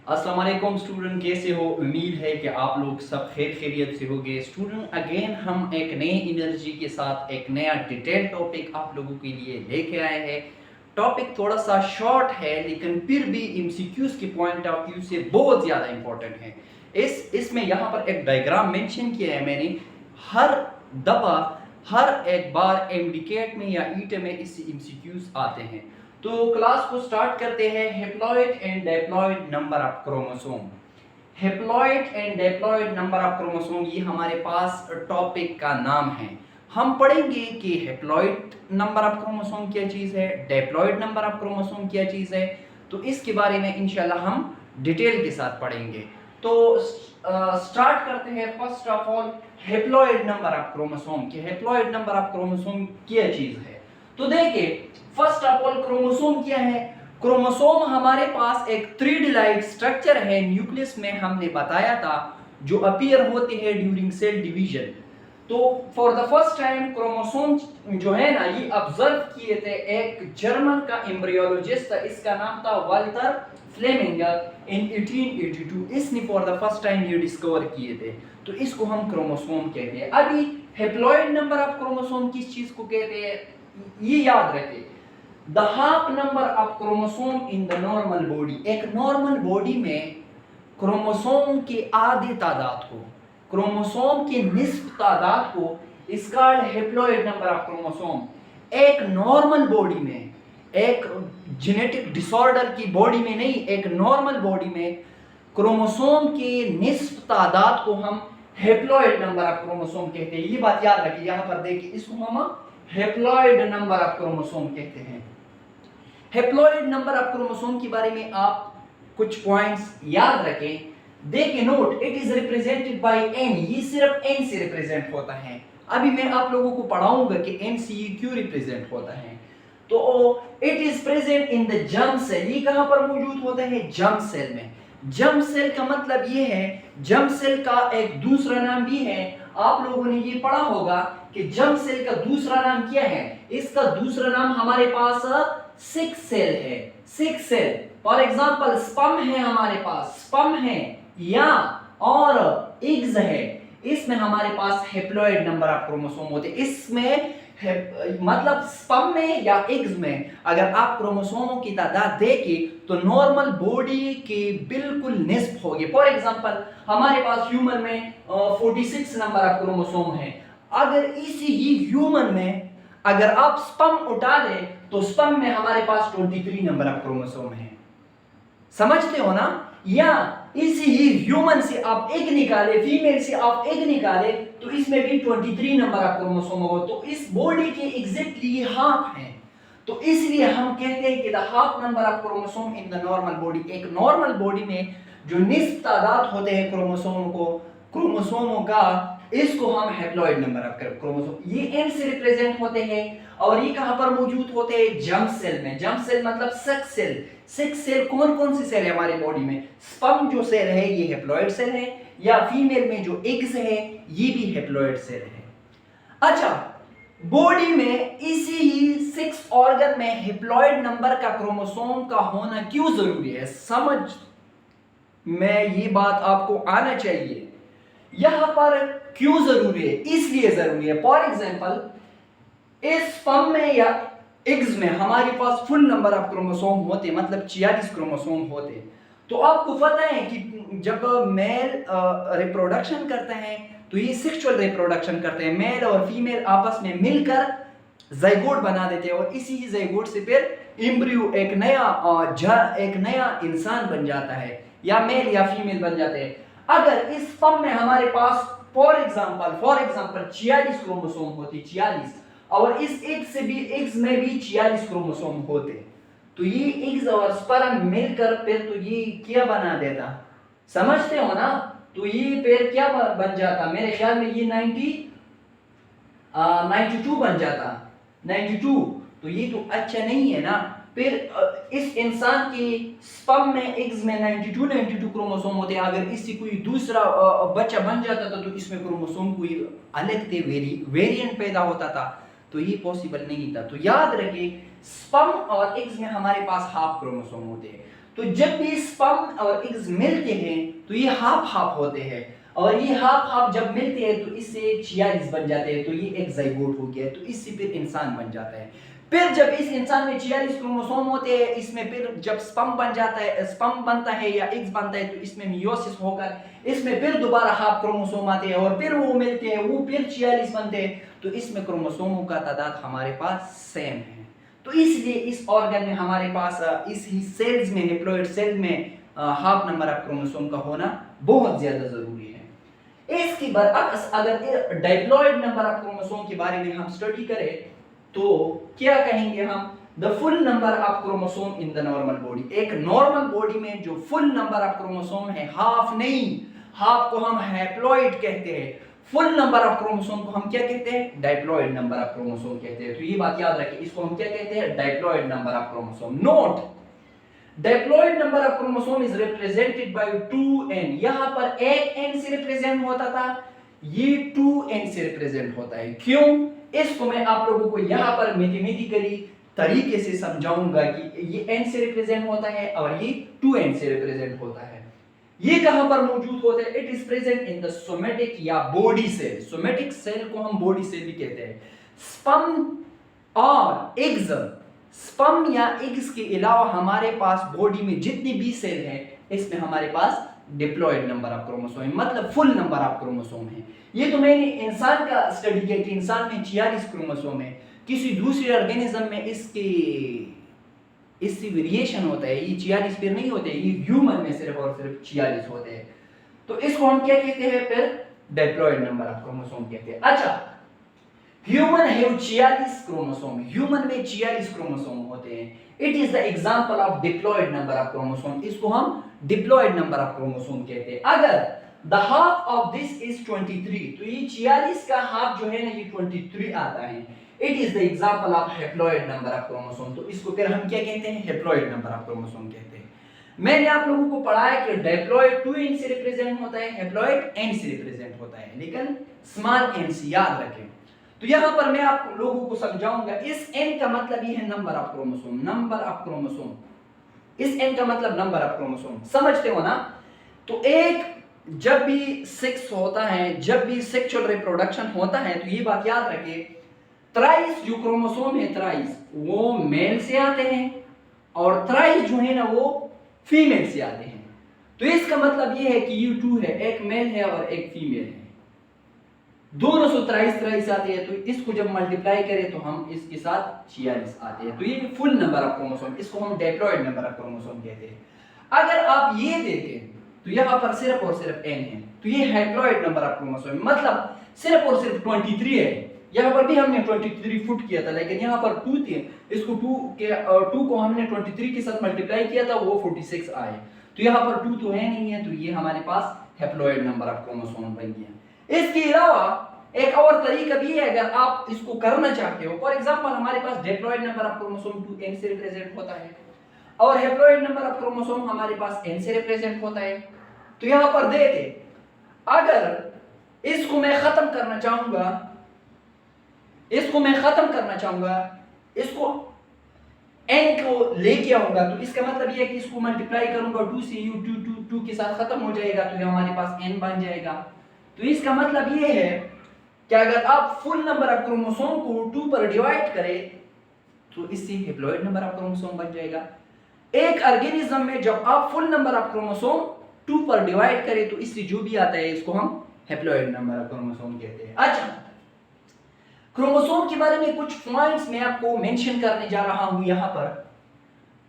अस्सलाम वालेकुम स्टूडेंट, कैसे हो? उम्मीद है कि आप लोग सब खैरियत से होंगे। स्टूडेंट, अगेन हम एक नई एनर्जी के साथ एक नया डिटेल टॉपिक आप लोगों के लिए लेके आए हैं। टॉपिक थोड़ा सा शॉर्ट है लेकिन फिर भी एमसीक्यूज के पॉइंट ऑफ व्यू से बहुत ज़्यादा इंपॉर्टेंट है। इसमें यहाँ पर एक डायग्राम मेंशन किया है मैंने। हर दफ़ा हर एक बार एमडीकेट में या ईटे में इससे एमसीक्यूज आते हैं। तो क्लास को स्टार्ट करते हैं। Haploid and diploid number of chromosome. Haploid and diploid number of chromosome, ये हमारे पास टॉपिक का नाम है। हम पढ़ेंगे कि हेप्लॉइड नंबर ऑफ क्रोमोसोम क्या चीज़ है, डिप्लॉइड नंबर ऑफ क्रोमोसोम क्या चीज़ है। तो इसके बारे में इंशाल्लाह हम डिटेल के साथ पढ़ेंगे। तो स्टार्ट करते हैं। First of all, haploid number of chromosome कि हेप्लॉइड नंबर ऑफ क्रोमोसोम क्या चीज़ है। तो देखिए, फर्स्ट ऑफ ऑल क्रोमोसोम क्या है। क्रोमोसोम हमारे पास एक 3D लाइक स्ट्रक्चर है। न्यूक्लियस में हमने बताया था जो अपीयर होते हैं ड्यूरिंग सेल डिवीजन। तो for the first time chromosome जो है ना, ये ऑब्जर्व किए थे एक जर्मन का एम्ब्रियोलॉजिस्ट था, इसका नाम था वाल्टर फ्लेमिंगर इन 1882। इसने फॉर द फर्स्ट टाइम ये डिस्कवर किए थे। तो इसको हम क्रोमोसोम कहते हैं। अभी हेप्लॉइड नंबर ऑफ क्रोमोसोम किस चीज को कहते हैं, ये याद रखें। The half number of chromosome in the normal body. एक नॉर्मल बॉडी में क्रोमोसोम के आधे तादाद को, क्रोमोसोम के निस्फ तादाद को इसका हेप्लॉइड नंबर ऑफ क्रोमोसोम। एक नॉर्मल बॉडी में, एक जेनेटिक डिसऑर्डर की बॉडी में नहीं, एक नॉर्मल बॉडी में क्रोमोसोम के निस्फ तादाद को हम हेप्लॉइड नंबर ऑफ क्रोमोसोम कहते हैं। ये बात याद रखिए। यहां पर देखिए, इसको हम हेप्लॉइड नंबर ऑफ क्रोमोसोम कहते हैं। हेप्लॉइड नंबर ऑफ क्रोमोसोम के बारे में आप कुछ पॉइंट्स याद रखें। देखिए, note, it is represented by n. ये सिर्फ एन से रिप्रेजेंट होता है। अभी मैं आप लोगों को पढ़ाऊंगा कि एन से ये क्यों रिप्रेजेंट होता है। तो it is present in the germ cell. ये कहां पर मौजूद होता है? जर्म सेल में। जर्म सेल का मतलब ये है, जर्म सेल का एक दूसरा नाम भी है। आप लोगों ने ये पढ़ा होगा कि जर्म सेल का दूसरा नाम क्या है। इसका दूसरा नाम हमारे पास सिक सेल है। सिक सेल, फॉर एग्जांपल स्पर्म है हमारे पास, स्पर्म है या और एग्स है। इसमें हमारे पास हेप्लॉइड नंबर ऑफ क्रोमोसोम होते हैं। इसमें मतलब स्पर्म में या एग्स में अगर आप क्रोमोसोमों की तादाद देखें तो नॉर्मल बॉडी के बिल्कुल निस्फ होगी। फॉर एग्जांपल हमारे पास ह्यूमन में 46 नंबर ऑफ क्रोमोसोम है। अगर इसी ही ह्यूमन में अगर आप स्पर्म उठा दें तो स्पर्म में हमारे पास 23 नंबर ऑफ क्रोमोसोम है। समझते हो ना? या इसी ही ह्यूमन से आप एग निकाले, फीमेल से आप एग निकाले तो इसमें भी 23 नंबर ऑफ क्रोमोसोम होगा। तो इस बॉडी के एग्जैक्टली हाफ है। तो इसलिए हम कहते हैं कि the half number of chromosome in the normal body. एक नॉर्मल बॉडी में जो निस्फ तादाद होते हैं क्रोमोसोमों का, इसको हम हेप्लॉइड नंबर ऑफ क्रोमोसोम, ये एन से रिप्रेजेंट होते हैं। और ये कहां पर मौजूद होते हैं? जर्म सेल में। जर्म सेल मतलब सेक्स सेल। सेक्स सेल कौन कौन सी सेल है हमारी बॉडी में? स्पर्म जो सेल है ये हेप्लॉइड सेल है, या फीमेल में जो एग्स है ये भी हेप्लॉइड सेल है। अच्छा, बॉडी में इसी ही 6 ऑर्गन में हेप्लॉइड नंबर का क्रोमोसोम का होना क्यों जरूरी है? समझ में ये बात आपको आना चाहिए। यहां पर क्यों जरूरी है? इसलिए जरूरी है। फॉर एग्जांपल, इस स्पर्म में या एग्स में हमारे पास फुल नंबर ऑफ क्रोमोसोम होते, मतलब 46 क्रोमोसोम होते। तो आपको पता है कि जब मेल रिप्रोडक्शन करते हैं तो ये सेक्सुअल रिप्रोडक्शन करते हैं। मेल और फीमेल आपस में मिलकर जाइगोट बना देते हैं और इसी जाइगोट से फिर एम्ब्रियो एक नया इंसान बन जाता है, या मेल या फीमेल बन जाते हैं। अगर इस स्पर्म में हमारे पास फॉर एग्जांपल 46 क्रोमोसोम होते, 46, और इस एग्स में भी 46 क्रोमोसोम होते, तो ये एग्स और स्पर्म मिलकर फिर तो ये क्या बना देता? समझते हो ना? तो ये फिर क्या बन जाता? मेरे ख्याल में ये 92 बन जाता। 92। तो ये तो अच्छा नहीं है ना। फिर इस इंसान के स्पर्म में एग्स में 92 क्रोमोसोम होते हैं। अगर इससे कोई दूसरा बच्चा बन जाता था तो इसमें क्रोमोसोम कोई अलग थे, वेरिएंट पैदा होता था, तो ये पॉसिबल नहीं था। तो याद रखिए, स्पर्म और एग्स में हमारे पास हाफ क्रोमोसोम होते हैं। तो जब भी स्पर्म और एग्स मिलते हैं तो ये हाफ हाफ होते हैं, और ये हाफ हाफ जब मिलते हैं तो इससे 46 बन जाते हैं, तो ये एक ज़ाइगोट हो गया, तो इससे फिर इंसान बन जाता है। फिर जब इस इंसान में 46 क्रोमोसोम होते हैं, इसमें फिर जब स्पर्म बन जाता है, स्पर्म बनता है या एग्स बनता है, तो इसमें मियोसिस होकर इसमें फिर दोबारा हाफ क्रोमोसोम आते हैं और फिर वो मिलते हैं, वो फिर 46 बनते हैं, तो इसमें क्रोमोसोमों का तादाद हमारे पास सेम है। तो इसलिए इस ऑर्गन में हमारे पास इस सेल्स में, हैप्लॉइड सेल में हाफ नंबर ऑफ क्रोमोसोम का होना बहुत ज्यादा जरूरी है। इसके बरअक्स अगर डाइप्लॉइड नंबर ऑफ क्रोमोसोम के बारे में हम स्टडी करें तो क्या कहेंगे हम, the full number of chromosome in the normal body. एक नॉर्मल बॉडी में जो फुल नंबर ऑफ क्रोमोसोम है, हाफ नहीं, हाफ को हम हैप्लॉइड कहते हैं, फुल नंबर ऑफ क्रोमोसोम को हम क्या कहते हैं, डाइप्लॉइड नंबर ऑफ क्रोमोसोम कहते हैं। तो ये बात याद रखें, इसको हम क्या कहते हैं, diploid number of chromosome. Note, diploid number of chromosome is represented bye 2n। यहां पर एक n से रिप्रेजेंट होता था, ये 2n से रिप्रेजेंट होता है। क्यों? इसको मैं आप लोगों को यहां पर मैथमेटिकली तरीके से समझाऊंगा कि ये n से रिप्रेजेंट होता है और ये 2n से रिप्रेजेंट होता है। ये कहां पर मौजूद होता है? It is present in the somatic या बॉडी सेल। सोमेटिक सेल को हम बॉडी सेल भी कहते हैं। स्पर्म और एग्स, स्पर्म या एग्स के अलावा हमारे पास बॉडी में जितनी भी सेल है, इसमें हमारे पास डिप्लॉइड नंबर ऑफ क्रोमोसोम है, मतलब फुल नंबर ऑफ क्रोमोसोम है। ये तो मैंने इंसान का स्टडी किया कि इंसान में 46 क्रोमोसोम है, किसी दूसरे ऑर्गेनिज्म में इससे वेरिएशन होता है, ये 46 फिर नहीं होते, ये ह्यूमन में सिर्फ और सिर्फ 46 होते हैं। तो इसको हम क्या कहते हैं फिर? डिप्लॉइड नंबर ऑफ क्रोमोसोम कहते हैं। अच्छा, ह्यूमन हैव 46 क्रोमोसोम, ह्यूमन में 46 क्रोमोसोम होते हैं। It is the example of diploid number of chromosome, इसको हम डिप्लॉइड नंबर ऑफ क्रोमोसोम कहते हैं। अगर the half of this is 23, तो ये 46 का हाफ जो है ना, ये 23 आता है। It is the example of haploid number of chromosome, तो इसको फिर हम क्या कहते हैं? हैप्लॉइड नंबर ऑफ क्रोमोसोम कहते हैं। मैंने आप लोगों को पढ़ाया कि डाइप्लॉइड 2n से रिप्रेजेंट होता है, हैप्लॉइड n से रिप्रेजेंट होता है, लेकिन स्मॉल n से, याद रखें। तो यहां पर मैं आप लोगों को समझाऊंगा, इस n का मतलब ये है number of chromosome, number of chromosome, इस n का मतलब नंबर ऑफ क्रोमोसोम, समझते हो ना? तो एक जब भी सेक्स होता है, जब भी सेक्सुअल रिप्रोडक्शन होता है, तो ये बात याद रखें, थ्राइस जो क्रोमोसोम है, थ्राइस वो मेल से आते हैं और थ्राइस जो है ना वो फीमेल से आते हैं। तो इसका मतलब ये है कि ये 2 है, एक मेल है और एक फीमेल है, दोनों से थ्राइस आते हैं। तो इसको जब मल्टीप्लाई करें तो हम इसके साथ 46 आते हैं, तो ये फुल नंबर ऑफ क्रोमोसोम, इसको हम डिप्लॉइड नंबर ऑफ क्रोमोसोम कहते हैं। अगर आप ये देखें तो यहाँ पर सिर्फ और सिर्फ n है, तो ये हैप्लॉइड नंबर ऑफ क्रोमोसोम, मतलब सिर्फ और सिर्फ 23 है। यहाँ पर भी हमने 23 फुट किया था, लेकिन यहाँ पर 2 थे, इसको 2 को हमने 23 के साथ मल्टीप्लाई किया था, वो 46 आए। तो यहाँ पर 2 तो है नहीं है, तो ये हमारे पास हैप्लॉइड नंबर ऑफ क्रोमोसोम बन गया। इसके अलावा एक और तरीका भी है, अगर आप इसको करना चाहते हो। फॉर एग्जांपल, हमारे पास diploid number of chromosome 2n से रिप्रेजेंट होता है और हैप्लॉइड नंबर ऑफ क्रोमोसोम हमारे पास n से रिप्रेजेंट होता है। तो यहां पर देखे, अगर इसको मैं खत्म करना चाहूंगा, इसको n को लेके आऊंगा, तो इसका मतलब ये है कि इसको मल्टीप्लाई करूंगा 2 से, यू 2 के साथ खत्म हो जाएगा, तो ये हमारे पास n बन जाएगा। तो इसका मतलब ये है कि अगर आप फुल नंबर ऑफ क्रोमोसोम को 2 पर डिवाइड करें तो इससे हैप्लॉइड नंबर ऑफ क्रोमोसोम बन जाएगा। एक ऑर्गेनिज्म में जब आप फुल नंबर ऑफ क्रोमोसोम 2 पर डिवाइड करें तो इससे जो भी आता है इसको हम हैप्लॉइड नंबर ऑफ क्रोमोसोम कहते हैं। अच्छा, क्रोमोसोम के बारे में कुछ पॉइंट्स मैं आपको मेंशन करने जा रहा हूं। यहां पर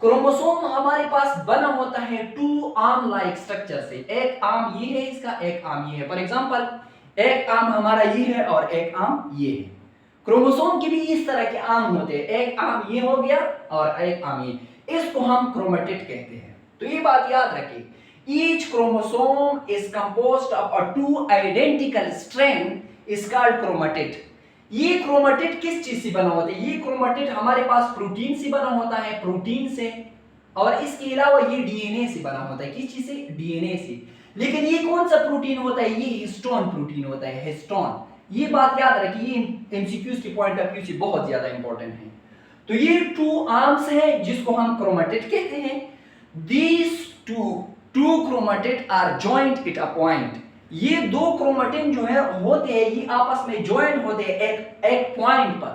क्रोमोसोम हमारे पास बना होता है 2 आर्म लाइक स्ट्रक्चर से। एक आर्म ये है इसका, एक आर्म ये है। फॉर एग्जांपल, एक आर्म हमारा ये है और एक आर्म ये है। क्रोमोसोम के भी इस तरह के आर्म होते हैं, एक आर्म ये हो गया और एक आर्म ये, इसको हम क्रोमेटिड कहते हैं। तो ये बात याद रखिए, each chromosome is composed of a 2 identical strand is called chromatid। ये क्रोमेटिड किस चीज से बना होता है? ये क्रोमेटिड हमारे पास प्रोटीन से बना होता है, प्रोटीन से, और इसके अलावा ये डीएनए से बना होता है। किस चीज से? डीएनए से। लेकिन ये कौन सा प्रोटीन होता है? ये हिस्टोन प्रोटीन होता है, हिस्टोन। ये बात याद रखिए, ये एमसीक्यूज के पॉइंट ऑफ व्यू से बहुत ज्यादा इंपॉर्टेंट है। तो ये 2 आर्म्स हैं जिसको हम क्रोमेटिड कहते हैं। These two chromatid are joined at a point. ये दो क्रोमेटिन जो है होते हैं, ये आपस में ज्वाइंट होते हैं एक पॉइंट पर।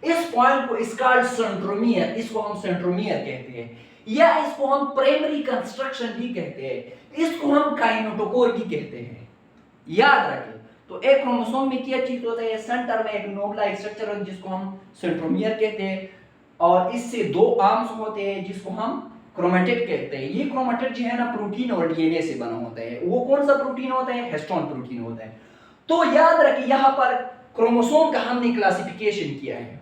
इस पॉइंट को इसका सेंट्रोमियर, इसको हम सेंट्रोमियर कहते हैं, या इसको हम प्राइमरी कंस्ट्रक्शन भी कहते हैं, इसको हम काइनेटोकोर भी कहते हैं। याद रखें। तो एक क्रोमोसोम में क्या चीज होता है, सेंटर में एक नोड लाइक स्ट्रक्चर होता है जिसको हम सेंट्रोमियर कहते हैं, और इससे दो आर्म्स होते हैं जिसको हम क्रोमेटिड कहते हैं। ये क्रोमेटिड जो है ना प्रोटीन और डीएनए से बना होता है। वो कौन सा प्रोटीन होता है, हिस्टोन प्रोटीन होता है। तो याद रखिए यहाँ पर क्रोमोसोम का हमने क्लासिफिकेशन किया है,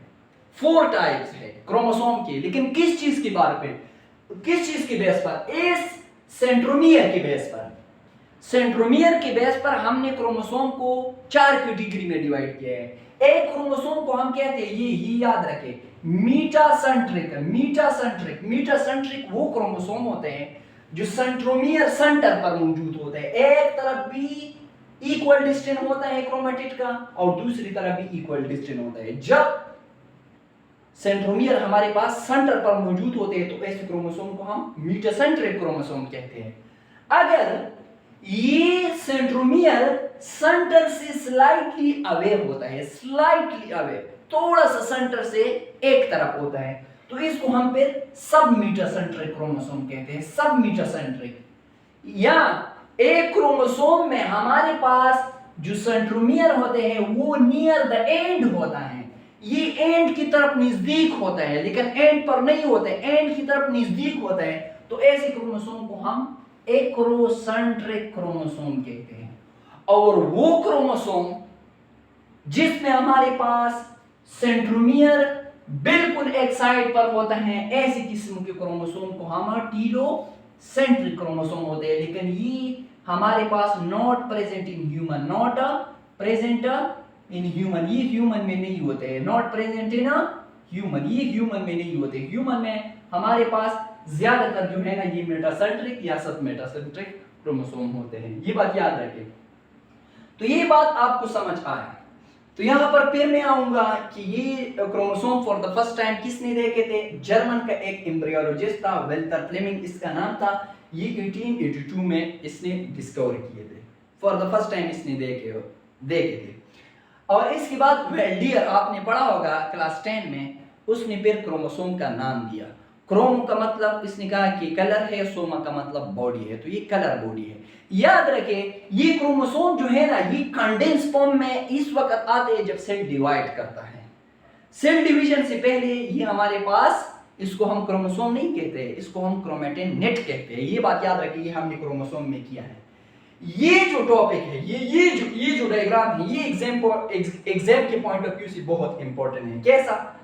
4 टाइप्स है क्रोमोसोम के, लेकिन किस चीज के बारे में, किस चीज के बेस पर, इस सेंट्रोमियर के बेस पर। सेंट्रोमियर के बेस पर हमने क्रोमोसोम को 4 कैटेगरी में डिवाइड किया है। एक क्रोमोसोम को हम कहते हैं, ये याद रखें, मीटासेंट्रिक। मीटासेंट्रिक वो क्रोमोसोम होते हैं जो सेंट्रोमियर सेंटर पर मौजूद होते हैं। एक तरफ भी इक्वल डिस्टेंस होता है क्रोमेटिड का और दूसरी तरफ भी इक्वल डिस्टेंस होता है। जब सेंट्रोमियर हमारे पास सेंटर पर मौजूद होते हैं तो ऐसे क्रोमोसोम को हम मीटासेंट्रिक क्रोमोसोम कहते हैं। अगर ये सेंट्रोमियर सेंटर से स्लाइटली अवे होता है, स्लाइटली अवे, थोड़ा सा सेंटर से एक तरफ होता है, तो इसको हम फिर सब मीटासेंट्रिक क्रोमोसोम कहते हैं। सब मीटासेंट्रिक, या एक क्रोमोसोम में हमारे पास जो सेंट्रोमियर होते हैं वो नियर द एंड होता है, ये एंड की तरफ नजदीक होता है, लेकिन एंड पर नहीं होता है, एंड की तरफ नजदीक होता है, तो ऐसे क्रोमोसोम को हम एक्रोसेंट्रिक क्रोमोसोम कहते हैं। और वो क्रोमोसोम जिसमें हमारे पास सेंट्रोमियर बिल्कुल एक साइड पर होता है, ऐसे किस्म के क्रोमोसोम को हम टीलोसेंट्रिक क्रोमोसोम होते हैं। लेकिन ये हमारे पास not present in human, not present in human, ये ह्यूमन में नहीं होते हैं। नॉट प्रेजेंट इन ह्यूमन, ये ह्यूमन में नहीं होते। ह्यूमन में हमारे पास ज्यादातर जो है ना ये मेटासेंट्रिक या सब मेटासेंट्रिक क्रोमोसोम होते हैं। ये बात याद रखें। तो ये बात आपको समझ आया। तो यहां पर फिर मैं आऊंगा कि ये chromosome for the first time किसने देखे थे, जर्मन का एक एम्ब्रियोलॉजिस्ट था, वेल्टर फ्लेमिंग इसका नाम था। ये 1882 में इसने डिस्कवर किए थे, फॉर द फर्स्ट टाइम इसने देखे थे। और इसके बाद वेल्डियर आपने पढ़ा होगा क्लास 10 में, उसने फिर क्रोमोसोम का नाम दिया। क्रोम का मतलब इसने कहा कि कलर है, सोमा का मतलब बॉडी है, तो ये कलर बॉडी है। याद रखें ये क्रोमोसोम जो है ना ये कंडेंस फॉर्म में इस वक्त आते हैं जब सेल डिवाइड करता है। सेल डिवीजन से पहले ये हमारे पास, इसको हम क्रोमोसोम नहीं कहते, इसको हम क्रोमेटिन नेट कहते हैं। ये बात याद रखिए, ये हमने क्रोमोसोम में किया है। ये जो टॉपिक है, ये जो डायग्राम है, ये एग्जाम के पॉइंट ऑफ व्यू से बहुत इंपॉर्टेंट है। कैसा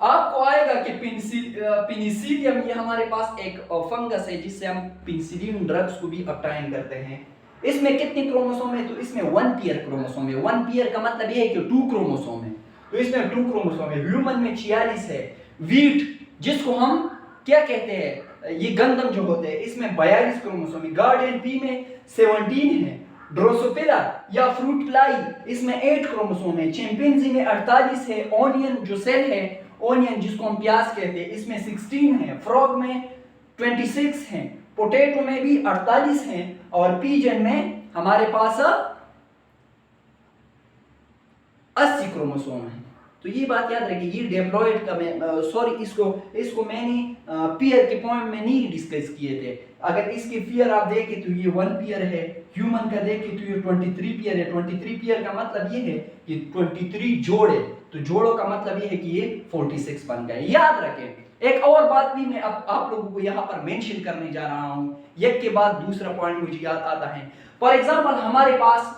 आपको आएगा कि पेनिसिलियम, ये हमारे पास एक फंगस है जिससे हम पेनिसिलिन ड्रग्स को भी ऑब्टेन करते हैं। इसमें कितने क्रोमोसोम है, तो इसमें 1 पेयर क्रोमोसोम है। 1 पेयर का मतलब ये है कि 2 क्रोमोसोम है, तो इसमें 2 क्रोमोसोम है। ह्यूमन में 46 है। वीट जिसको हम क्या कहते हैं, ये गंदम जो होते हैं, इसमें 42 क्रोमोसोम है। गार्डियन पी में 17 है। ड्रोसोफिला या फ्रूट फ्लाई इसमें 8 क्रोमोसोम है। चिंपैंजी में 48 है। ओनियन जो सेल है, ओनियन जिसको हम प्याज कहते हैं, इसमें 16 है। फ्रॉग में 26 है। पोटैटो में भी 48 है। और पीजन में हमारे पास 80 क्रोमोसोम है। तो ये बात याद रखिए, ये डिप्लॉयड का मैं सॉरी इसको मैंने पेयर के पॉइंट में नहीं डिस्कस किए थे। अगर इसके पेयर आप देखें तो ये 1 पेयर है। ह्यूमन का देखें तो ये 23 पेयर है। 23 पेयर का मतलब ये है कि 23 जोड़ है, तो जोड़ों का मतलब ये है कि ये 46 बन गए। याद रखें। एक और बात भी मैं अब आप लोगों को यहाँ पर मेंशन करने जा रहा हूँ, एक के बाद दूसरा पॉइंट मुझे याद आता है। फॉर एग्जाम्पल हमारे पास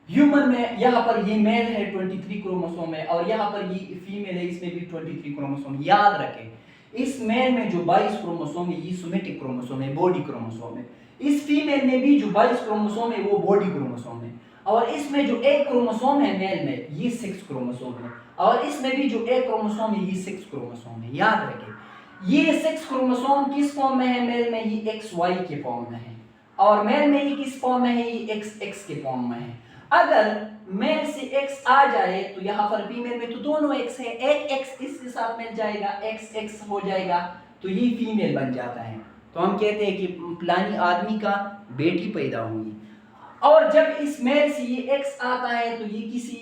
ह्यूमन में यहाँ पर ये मेल है 23 क्रोमोसोम है, और यहाँ पर ये फीमेल है, इसमें भी 23 क्रोमोसोम। याद रखें इस मेल में जो 22 क्रोमोसोम है ये सोमेटिक क्रोमोसोम है, बॉडी क्रोमोसोम है। इस फीमेल में भी जो 22 क्रोमोसोम है वो बॉडी क्रोमोसोम है। और इसमें जो एक क्रोमोसोम है मेल में ये 6 क्रोमोसोम है, और इसमें भी जो एक क्रोमोसोम है ये 6 क्रोमोसोम है। याद रखें ये 6 क्रोमोसोम किस फॉर्म में है, मेल में ये XY के फॉर्म में है, और मेल में ये किस फॉर्म में है, ये XX के फॉर्म में है। अगर मेल से X आ जाए तो यहाँ पर फीमेल में तो दोनों X है, एक X इसके साथ मिल जाएगा, XX हो जाएगा, तो ये फीमेल बन जाता है। तो हम कहते हैं कि फलानी आदमी का बेटी पैदा हुई। और जब इस मेल से ये एक्स आता है तो ये किसी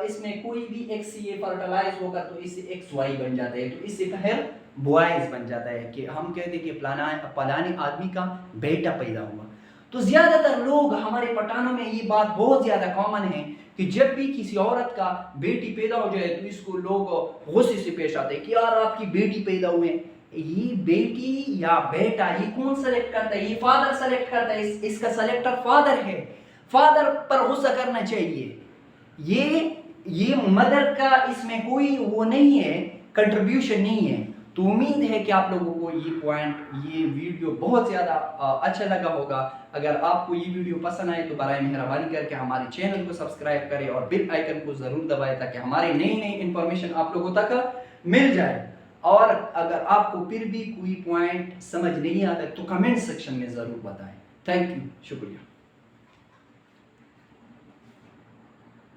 इसमें कोई भी एक्स ये फर्टिलाइज होगा तो इससे एक्स वाई बन जाता है, तो इससे फिर बॉयज बन जाता है कि हम कहते हैं कि फलाने आदमी का बेटा पैदा हुआ। तो ज्यादातर लोग हमारे पठानों में ये बात बहुत ज्यादा कॉमन है कि जब भी किसी औरत का बेटी पैदा हो जाए तो इसको लोग गुस्से से पेश आते हैं कि यार आपकी बेटी पैदा हुए। ये बेटी या बेटा ये कौन सेलेक्ट करता है? ये फादर सेलेक्ट करता है, इसका सेलेक्टर फादर है। फादर पर गुस्सा करना चाहिए। ये मदर का इसमें कोई वो नहीं है, कंट्रीब्यूशन नहीं है। तो उम्मीद है कि आप लोगों को ये वीडियो बहुत ज़्यादा अच्छा लगा होगा। अगर आपको ये वीडियो पसंद आए तो बराए मेहरबानी करके हमारे चैनल को सब्सक्राइब करें और बेल आइकन को ज़रूर दबाएं ताकि हमारे नई इंफॉर्मेशन आप लोगों तक मिल जाए। और अगर आपको फिर भी कोई पॉइंट समझ नहीं आता तो कमेंट सेक्शन में ज़रूर बताएं। थैंक यू, शुक्रिया।